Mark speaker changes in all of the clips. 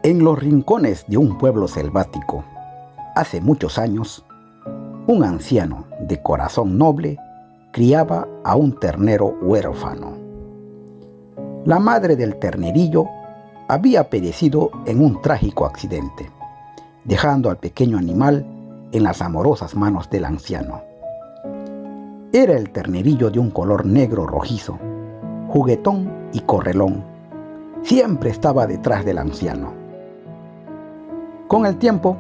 Speaker 1: En los rincones de un pueblo selvático, hace muchos años, un anciano de corazón noble criaba a un ternero huérfano. La madre del ternerillo había perecido en un trágico accidente, dejando al pequeño animal en las amorosas manos del anciano. Era el ternerillo de un color negro rojizo, juguetón y correlón. Siempre estaba detrás del anciano. Con el tiempo,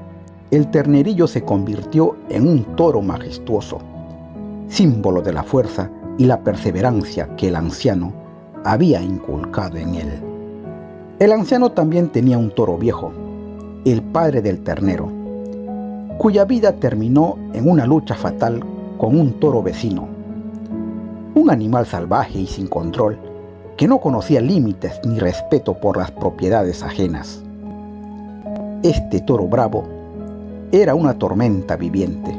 Speaker 1: el ternerillo se convirtió en un toro majestuoso, símbolo de la fuerza y la perseverancia que el anciano había inculcado en él. El anciano también tenía un toro viejo, el padre del ternero, cuya vida terminó en una lucha fatal con un toro vecino, un animal salvaje y sin control que no conocía límites ni respeto por las propiedades ajenas. Este toro bravo era una tormenta viviente,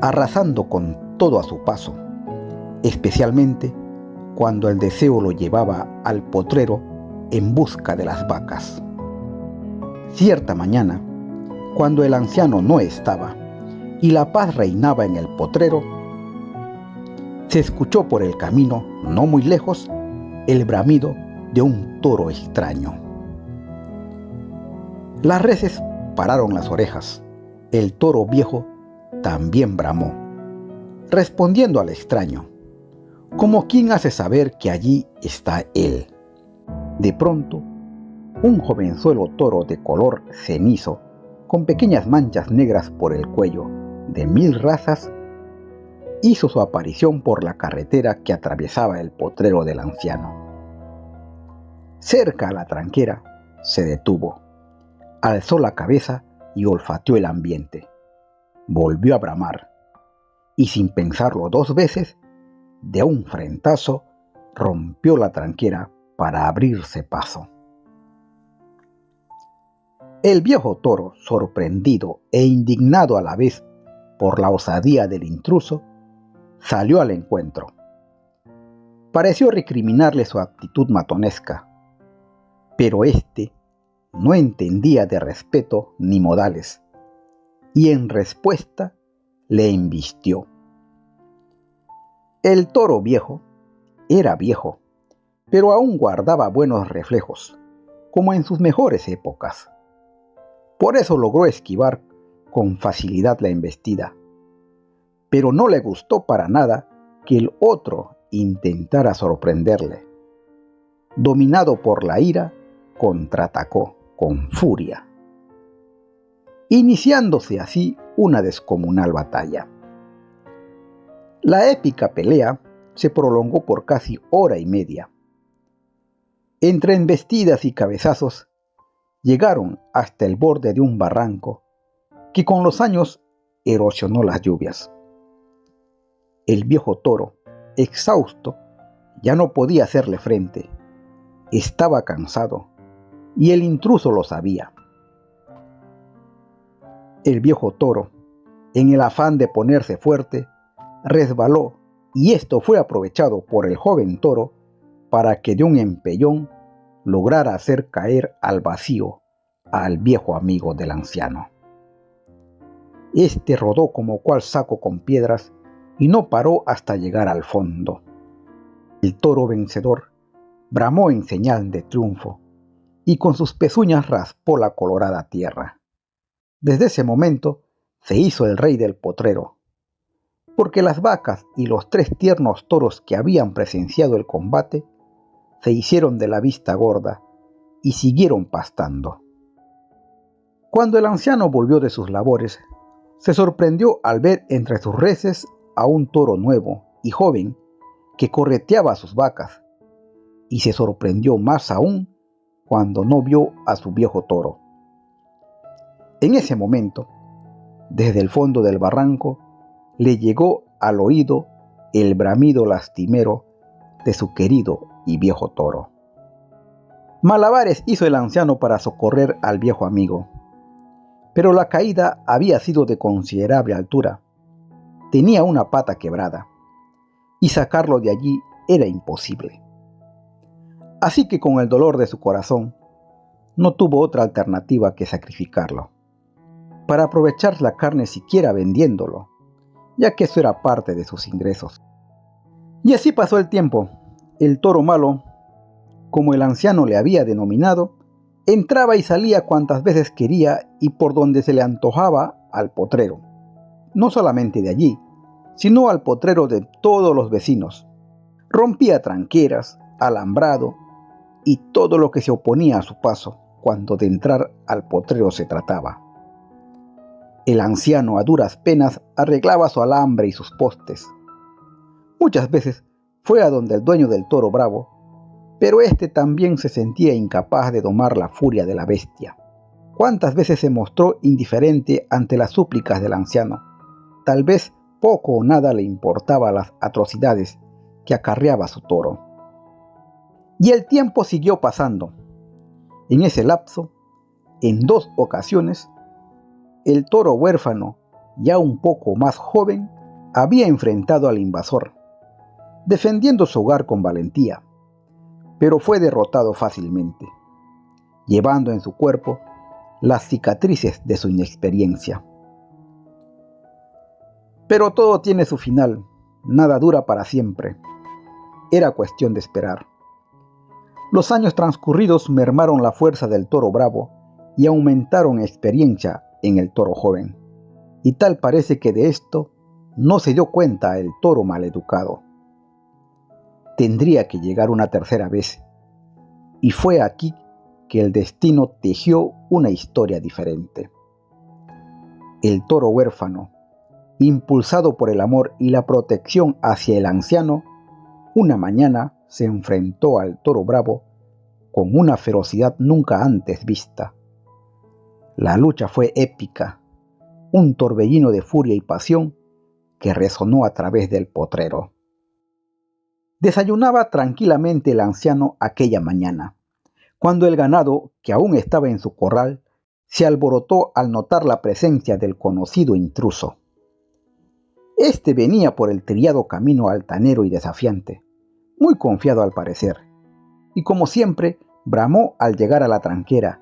Speaker 1: arrasando con todo a su paso, especialmente cuando el deseo lo llevaba al potrero en busca de las vacas. Cierta mañana, cuando el anciano no estaba y la paz reinaba en el potrero, se escuchó por el camino, no muy lejos, el bramido de un toro extraño. Las reses pararon las orejas. El toro viejo también bramó, respondiendo al extraño, como quien hace saber que allí está él. De pronto, un jovenzuelo toro de color cenizo, con pequeñas manchas negras por el cuello, de 1000 razas, hizo su aparición por la carretera que atravesaba el potrero del anciano. Cerca a la tranquera, se detuvo, alzó la cabeza y olfateó el ambiente. Volvió a bramar, y sin pensarlo 2 veces, de un frentazo, rompió la tranquera para abrirse paso. El viejo toro, sorprendido e indignado a la vez por la osadía del intruso, salió al encuentro. Pareció recriminarle su actitud matonesca, pero éste no entendía de respeto ni modales, y en respuesta le embistió. El toro viejo era viejo, pero aún guardaba buenos reflejos, como en sus mejores épocas. Por eso logró esquivar con facilidad la embestida, pero no le gustó para nada que el otro intentara sorprenderle. Dominado por la ira, contraatacó con furia, iniciándose así una descomunal batalla. La épica pelea se prolongó por casi hora y media. Entre embestidas y cabezazos, llegaron hasta el borde de un barranco que con los años erosionó las lluvias. El viejo toro, exhausto, ya no podía hacerle frente. Estaba cansado, y el intruso lo sabía. El viejo toro, en el afán de ponerse fuerte, resbaló, y esto fue aprovechado por el joven toro para que de un empellón lograra hacer caer al vacío al viejo amigo del anciano. Este rodó como cual saco con piedras y no paró hasta llegar al fondo. El toro vencedor bramó en señal de triunfo y con sus pezuñas raspó la colorada tierra. Desde ese momento se hizo el rey del potrero, porque las vacas y los 3 tiernos toros que habían presenciado el combate se hicieron de la vista gorda y siguieron pastando. Cuando el anciano volvió de sus labores, se sorprendió al ver entre sus reses a un toro nuevo y joven que correteaba a sus vacas, y se sorprendió más aún cuando no vio a su viejo toro. En ese momento, desde el fondo del barranco, le llegó al oído el bramido lastimero de su querido y viejo toro. Malabares hizo el anciano para socorrer al viejo amigo, pero la caída había sido de considerable altura. Tenía una pata quebrada, y sacarlo de allí era imposible. Así que con el dolor de su corazón, no tuvo otra alternativa que sacrificarlo, para aprovechar la carne siquiera vendiéndolo, ya que eso era parte de sus ingresos. Y así pasó el tiempo. El toro malo, como el anciano le había denominado, entraba y salía cuantas veces quería y por donde se le antojaba al potrero. No solamente de allí, sino al potrero de todos los vecinos. Rompía tranqueras, alambrado y todo lo que se oponía a su paso cuando de entrar al potrero se trataba. El anciano a duras penas arreglaba su alambre y sus postes. Muchas veces fue a donde el dueño del toro bravo, pero éste también se sentía incapaz de domar la furia de la bestia. ¿Cuántas veces se mostró indiferente ante las súplicas del anciano? Tal vez poco o nada le importaba las atrocidades que acarreaba su toro. Y el tiempo siguió pasando. En ese lapso, en 2 ocasiones, el toro huérfano, ya un poco más joven, había enfrentado al invasor, defendiendo su hogar con valentía, pero fue derrotado fácilmente, llevando en su cuerpo las cicatrices de su inexperiencia. Pero todo tiene su final, nada dura para siempre. Era cuestión de esperar. Los años transcurridos mermaron la fuerza del toro bravo y aumentaron experiencia en el toro joven. Y tal parece que de esto no se dio cuenta el toro maleducado. Tendría que llegar una tercera vez. Y fue aquí que el destino tejió una historia diferente. El toro huérfano, impulsado por el amor y la protección hacia el anciano, una mañana se enfrentó al toro bravo con una ferocidad nunca antes vista. La lucha fue épica, un torbellino de furia y pasión que resonó a través del potrero. Desayunaba tranquilamente el anciano aquella mañana, cuando el ganado, que aún estaba en su corral, se alborotó al notar la presencia del conocido intruso. Este venía por el trillado camino altanero y desafiante, muy confiado al parecer, y como siempre, bramó al llegar a la tranquera,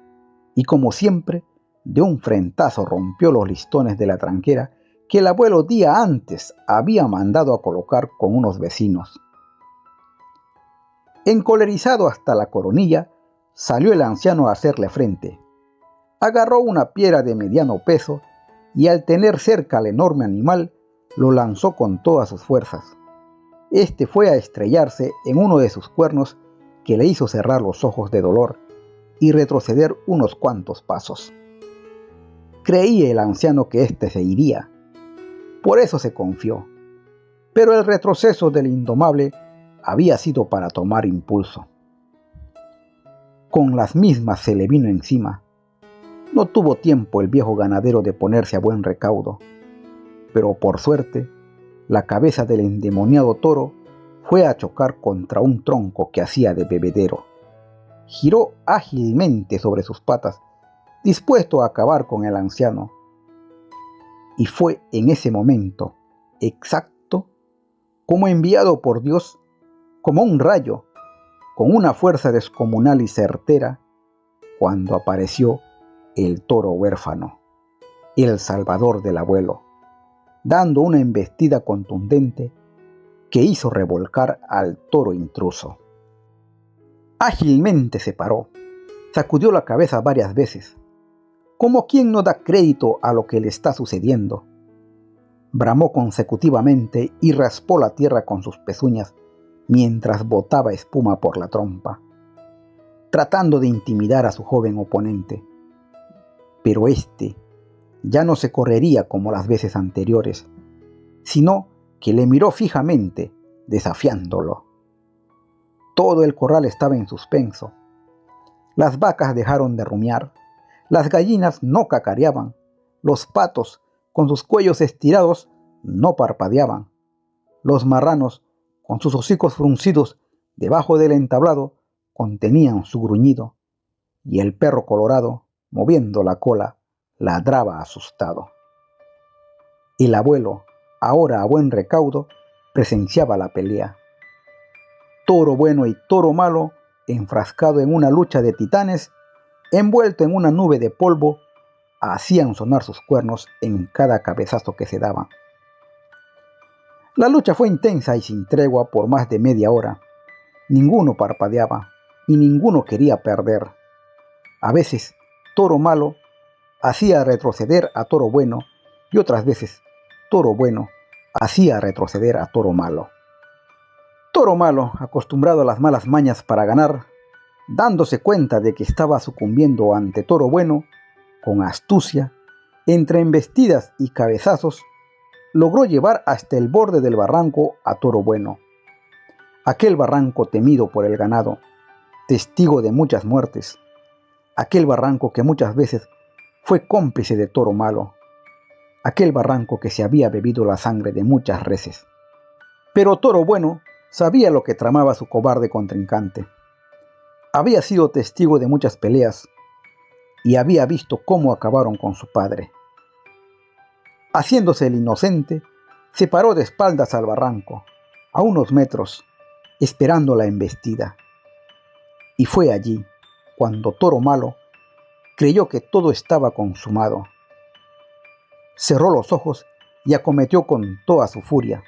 Speaker 1: y como siempre, de un frentazo rompió los listones de la tranquera que el abuelo día antes había mandado a colocar con unos vecinos. Encolerizado hasta la coronilla, salió el anciano a hacerle frente. Agarró una piedra de mediano peso y al tener cerca al enorme animal, lo lanzó con todas sus fuerzas. Este fue a estrellarse en uno de sus cuernos que le hizo cerrar los ojos de dolor y retroceder unos cuantos pasos. Creía el anciano que éste se iría. Por eso se confió. Pero el retroceso del indomable había sido para tomar impulso. Con las mismas se le vino encima. No tuvo tiempo el viejo ganadero de ponerse a buen recaudo, pero por suerte, la cabeza del endemoniado toro fue a chocar contra un tronco que hacía de bebedero. Giró ágilmente sobre sus patas, dispuesto a acabar con el anciano. Y fue en ese momento exacto, como enviado por Dios, como un rayo, con una fuerza descomunal y certera, cuando apareció el toro huérfano, el salvador del abuelo, dando una embestida contundente que hizo revolcar al toro intruso. Ágilmente se paró, sacudió la cabeza varias veces, como quien no da crédito a lo que le está sucediendo. Bramó consecutivamente y raspó la tierra con sus pezuñas mientras botaba espuma por la trompa, tratando de intimidar a su joven oponente. Pero éste ya no se correría como las veces anteriores, sino que le miró fijamente, desafiándolo. Todo el corral estaba en suspenso. Las vacas dejaron de rumiar, las gallinas no cacareaban, los patos, con sus cuellos estirados, no parpadeaban. Los marranos, con sus hocicos fruncidos debajo del entablado, contenían su gruñido, y el perro colorado, moviendo la cola, ladraba asustado. El abuelo, ahora a buen recaudo, presenciaba la pelea. Toro bueno y toro malo, enfrascado en una lucha de titanes, envuelto en una nube de polvo, hacían sonar sus cuernos en cada cabezazo que se daban. La lucha fue intensa y sin tregua por más de media hora. Ninguno parpadeaba y ninguno quería perder. A veces, Toro Malo hacía retroceder a Toro Bueno y otras veces, Toro Bueno hacía retroceder a Toro Malo. Toro Malo, acostumbrado a las malas mañas para ganar, dándose cuenta de que estaba sucumbiendo ante Toro Bueno, con astucia, entre embestidas y cabezazos, logró llevar hasta el borde del barranco a Toro Bueno. Aquel barranco temido por el ganado, testigo de muchas muertes. Aquel barranco que muchas veces fue cómplice de Toro Malo. Aquel barranco que se había bebido la sangre de muchas reses. Pero Toro Bueno sabía lo que tramaba su cobarde contrincante. Había sido testigo de muchas peleas y había visto cómo acabaron con su padre. Haciéndose el inocente, se paró de espaldas al barranco, a unos metros, esperando la embestida. Y fue allí cuando Toro Malo creyó que todo estaba consumado. Cerró los ojos y acometió con toda su furia.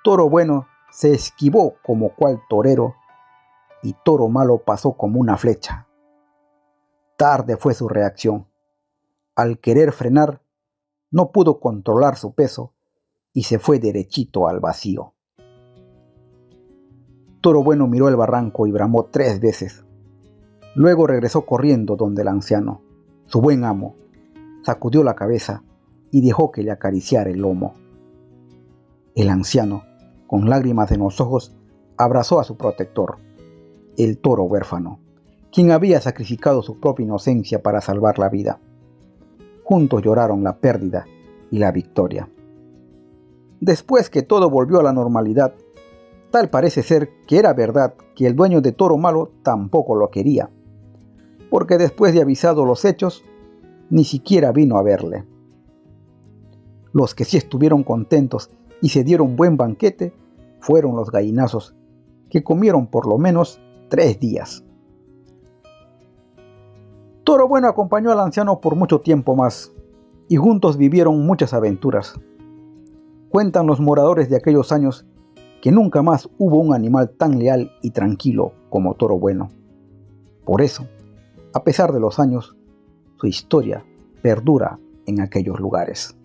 Speaker 1: Toro Bueno se esquivó como cual torero y Toro Malo pasó como una flecha. Tarde fue su reacción. Al querer frenar, no pudo controlar su peso y se fue derechito al vacío. Toro Bueno miró el barranco y bramó 3 veces. Luego regresó corriendo donde el anciano, su buen amo, sacudió la cabeza y dejó que le acariciara el lomo. El anciano, con lágrimas en los ojos, abrazó a su protector, el toro huérfano, quien había sacrificado su propia inocencia para salvar la vida. Juntos lloraron la pérdida y la victoria. Después que todo volvió a la normalidad, tal parece ser que era verdad que el dueño de Toro Malo tampoco lo quería, porque después de avisado los hechos, ni siquiera vino a verle. Los que sí estuvieron contentos y se dieron buen banquete fueron los gallinazos, que comieron por lo menos 3 días. Toro Bueno acompañó al anciano por mucho tiempo más, y juntos vivieron muchas aventuras. Cuentan los moradores de aquellos años que nunca más hubo un animal tan leal y tranquilo como Toro Bueno. Por eso, a pesar de los años, su historia perdura en aquellos lugares.